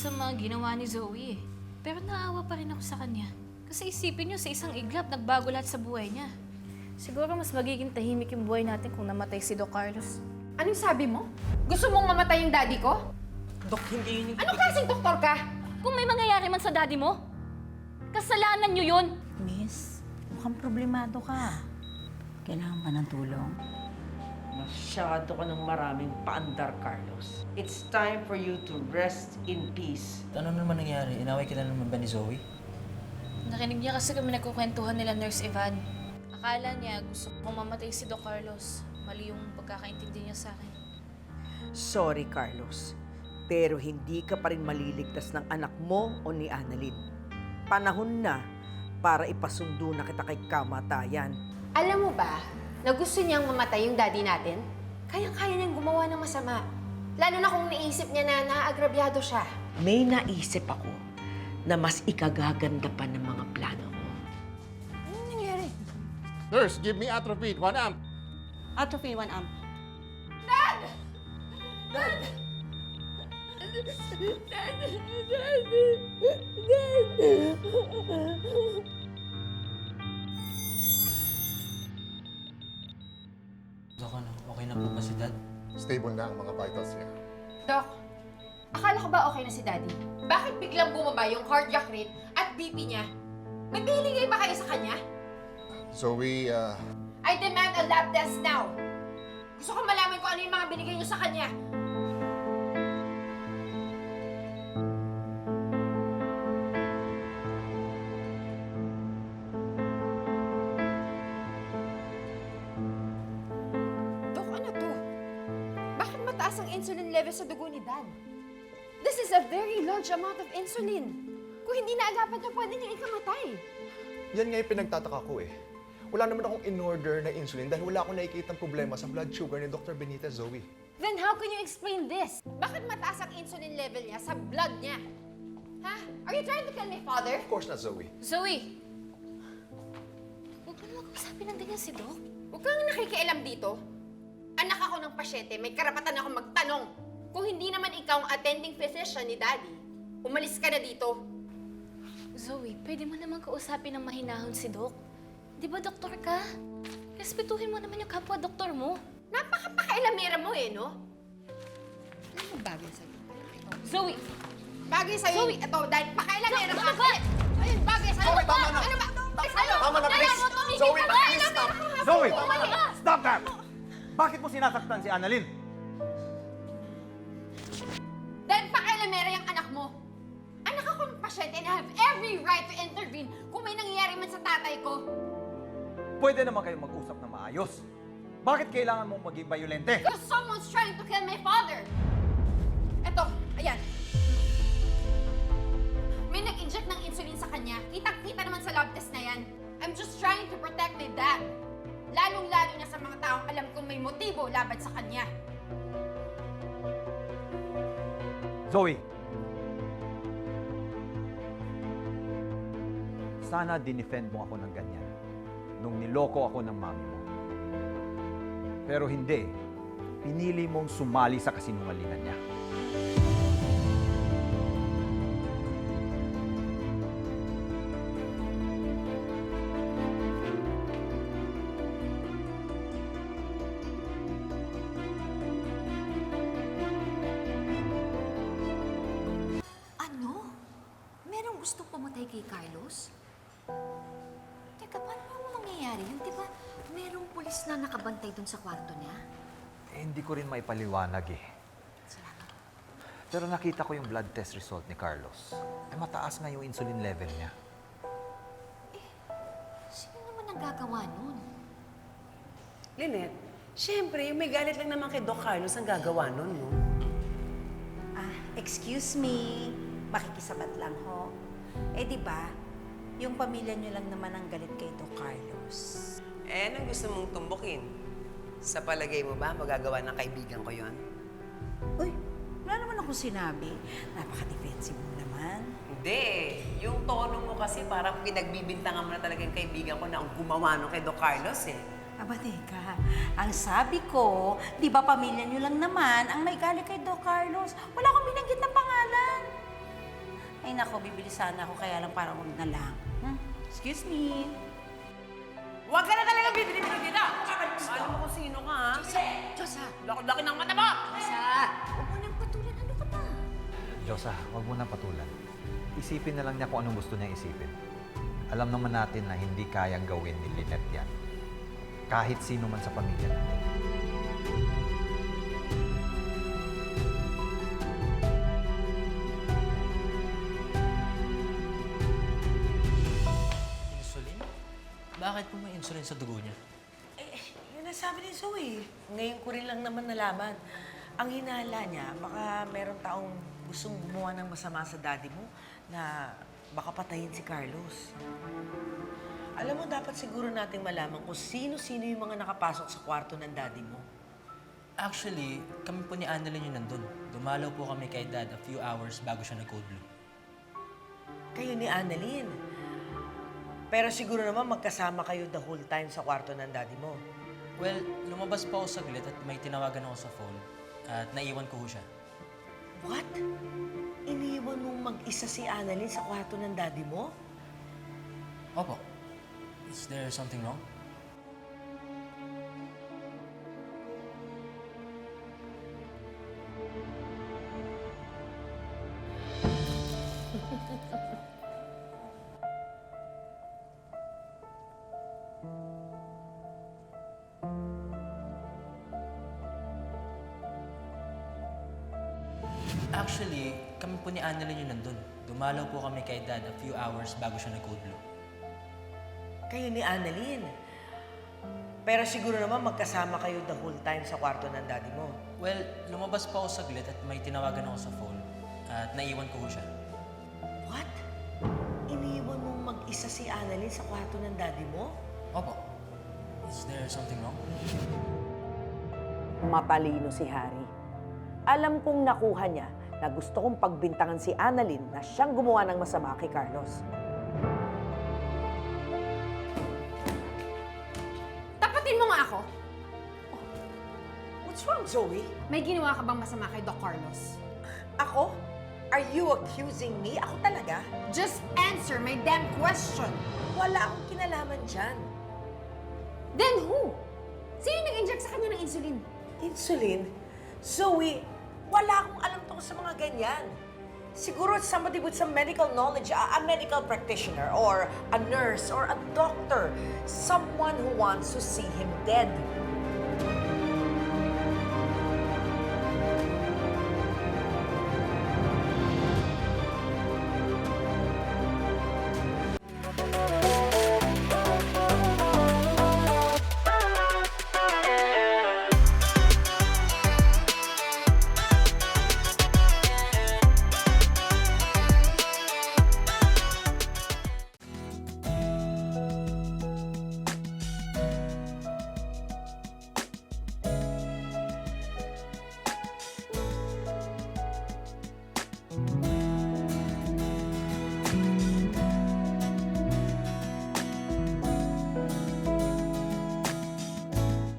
sa mga ginawa ni Zoe. Pero naawa pa rin ako sa kanya. Kasi isipin niyo, sa isang iglap, nagbago lahat sa buhay niya. Siguro mas magiging tahimik yung buhay natin kung namatay si Doc Carlos. Anong sabi mo? Gusto mong mamatay yung daddy ko? Dok, hindi yun yung... Anong klaseng doktor ka? Kung may mangyayari man sa daddy mo, kasalanan niyo yun! Miss, mukhang problemado ka. Kailangan ba ng tulong? Masyado ka ng maraming paandar, Carlos. It's time for you to rest in peace. Ano naman nangyari? Inaway ka na naman ba ni Zoe? Narinig niya kasi kami nagkukwentuhan nila Nurse Evan. Akala niya gusto kong mamatay si Doc Carlos. Mali yung pagkakaintindi niya sa akin. Sorry, Carlos. Pero hindi ka pa rin maliligtas ng anak mo o ni Annalyn. Panahon na para ipasundo na kita kay kamatayan. Alam mo ba na gusto niyang mamatay yung daddy natin? Kayang-kaya niyang gumawa ng masama. Lalo na kung naisip niya na naagrabyado siya. May naisip ako na mas ikagaganda pa ng mga plano ko. Anong nangyari? Nurse, give me atropine, 1 amp. Atropine 1 amp. Dok, ano? Okay na po ba si Dad? Stable na ang mga vitals niya. Doc, akala ko ba okay na si daddy? Bakit biglang bumaba yung cardiac rate at BP niya? May binigay ba kayo sa kanya? Zoe, I demand a lab test now! Gusto ko malaman kung ano yung mga binigay niyo sa kanya. Dok, ano to? Bakit mataas ang insulin level sa dugo ni Dad? This is a very large amount of insulin. Kung hindi naagapan niya, pwede niya ikamatay. Yan nga yung pinagtataka ko eh. Wala naman akong in-order na insulin dahil wala akong nakikitang problema sa blood sugar ni Dr. Benitez, Zoe. Then how can you explain this? Bakit mataas ang insulin level niya sa blood niya? Ha? Are you trying to kill my father? Of course not, Zoe. Zoe! Huwag mo naman kausapin ng ganyan si Doc. Huwag kang nakikialam dito. Anak ako ng pasyente, may karapatan ako magtanong. Kung hindi naman ikaw ang attending physician ni Daddy, umalis ka na dito. Zoe, pwede mo naman kausapin ng mahinahon si Doc. Di ba doktor ka? Respetuhin mo naman yung kapwa-doktor mo. Napakapakailamera mo eh, no? Ano yung bagay sa'yo? Zoe! Bagay sa'yo, Zoe! ito, dahil pakailamera Zoe, ka. ano ba? Ayun, bagay sa'yo. Zoe, tama na! Ano ba? Sa'yo? Tama na, please! Zoe, please stop! Zoe! Stop that! Bakit mo sinasaktan si Annalyn? Dahil pakailamera yung anak mo. Anak ako ng pasyente and I have every right to intervene kung may nangyayari man sa tatay ko. Pwede naman kayong mag-usap na maayos. Bakit kailangan mong maging bayolente? Because someone's trying to kill my father. Eto, ayan. May nag-inject ng insulin sa kanya. Kitang-kita naman sa lab test na yan. I'm just trying to protect my dad. Lalong-lalo na sa mga taong alam kong may motibo laban sa kanya. Zoe! Sana dinefend mo ako ng ganyan nung niloko ako ng mami mo. Pero hindi. Pinili mong sumali sa kasinungalingan niya. Ano? Merong gustong pumatay kay Carlos? Teka, paano mo mangyayari yun? Di ba merong pulis na nakabantay dun sa kwarto niya? Hindi ko rin maipaliwanag eh. Salamat. Pero nakita ko yung blood test result ni Carlos. Mataas nga yung insulin level niya. Sino naman ang gagawa nun? Lynette, syempre, yung may galit lang naman kay Doc Carlos ang gagawa nun, no? Excuse me. Makikisabat lang ho. Eh di ba, yung pamilya niyo lang naman ang galit kay Doc Carlos. Eh, anong gusto mong tumbukin? Sa palagay mo ba, magagawa ng kaibigan ko yon? Uy, wala naman akong sinabi. Napaka-defensive mo naman. Hindi. Yung tono mo kasi parang pinagbibintangan mo na talaga yung kaibigan ko na ang gumawa nun kay Doc Carlos, eh. Aba, teka. Ang sabi ko, di ba pamilya niyo lang naman ang may galit kay Doc Carlos? Wala akong binanggit na pangalan. Ay nako, bibili sana ako kaya lang parang huwag na lang. Excuse me. Huwag ka na talaga bibili mo dito! Alam mo kung sino ka, ha? Diyosa! Laki-laki ng mata mo! Diyosa! Huwag mo nang patulan. Ano ka ba? Diyosa, huwag mo na patulan. Isipin na lang niya kung anong gusto niya isipin. Alam naman natin na hindi kayang gawin ni Lynette yan. Kahit sino man sa pamilya natin. Insulin? Bakit po may insulin sa dugo niya? Yun ang sabi ni Zoe. Ngayon ko rin lang naman nalaman. Ang hinala niya, baka meron taong gustong gumawa ng masama sa daddy mo na baka patayin si Carlos. Alam mo, dapat siguro nating malaman kung sino-sino yung mga nakapasok sa kwarto ng daddy mo. Actually, kami po ni Annalyn yung nandun. Dumalaw po kami kay Dad a few hours bago siya nag-code blue. Kayo ni Annalyn. Pero siguro naman magkasama kayo the whole time sa kwarto ng daddy mo. Well, lumabas po ako saglit at may tinawagan ako sa phone at naiwan ko ho siya. What? Iniwan mong mag-isa si Annalyn sa kwarto ng daddy mo? Opo. Is there something wrong? Actually, kami po ni Annalyn yung nandun. Dumalaw po kami kay Dad a few hours bago siya nag-code blue. Kayo ni Annalyn. Pero siguro naman magkasama kayo the whole time sa kwarto ng daddy mo. Well, lumabas po ako saglit at may tinawagan ako sa phone at naiwan ko ho siya. What? Iniwan mong mag-isa si Annalyn sa kwarto ng daddy mo? Opo. Is there something wrong? Matalino si Harry. Alam kong nakuha niya na gusto kong pagbintangan si Annalyn na siyang gumawa ng masama kay Carlos. Tapatin mo nga ako. What's wrong, Zoe? May ginawa ka bang masama kay Doc Carlos? Ako? Are you accusing me? Ako talaga? Just answer my damn question. Wala akong kinalaman dyan. Then who? Sino nag-inject sa kanya ng insulin? Insulin? Zoe, wala akong alam tungkol sa mga ganyan. Siguro somebody with some medical knowledge, a medical practitioner, or a nurse, or a doctor. Someone who wants to see him dead.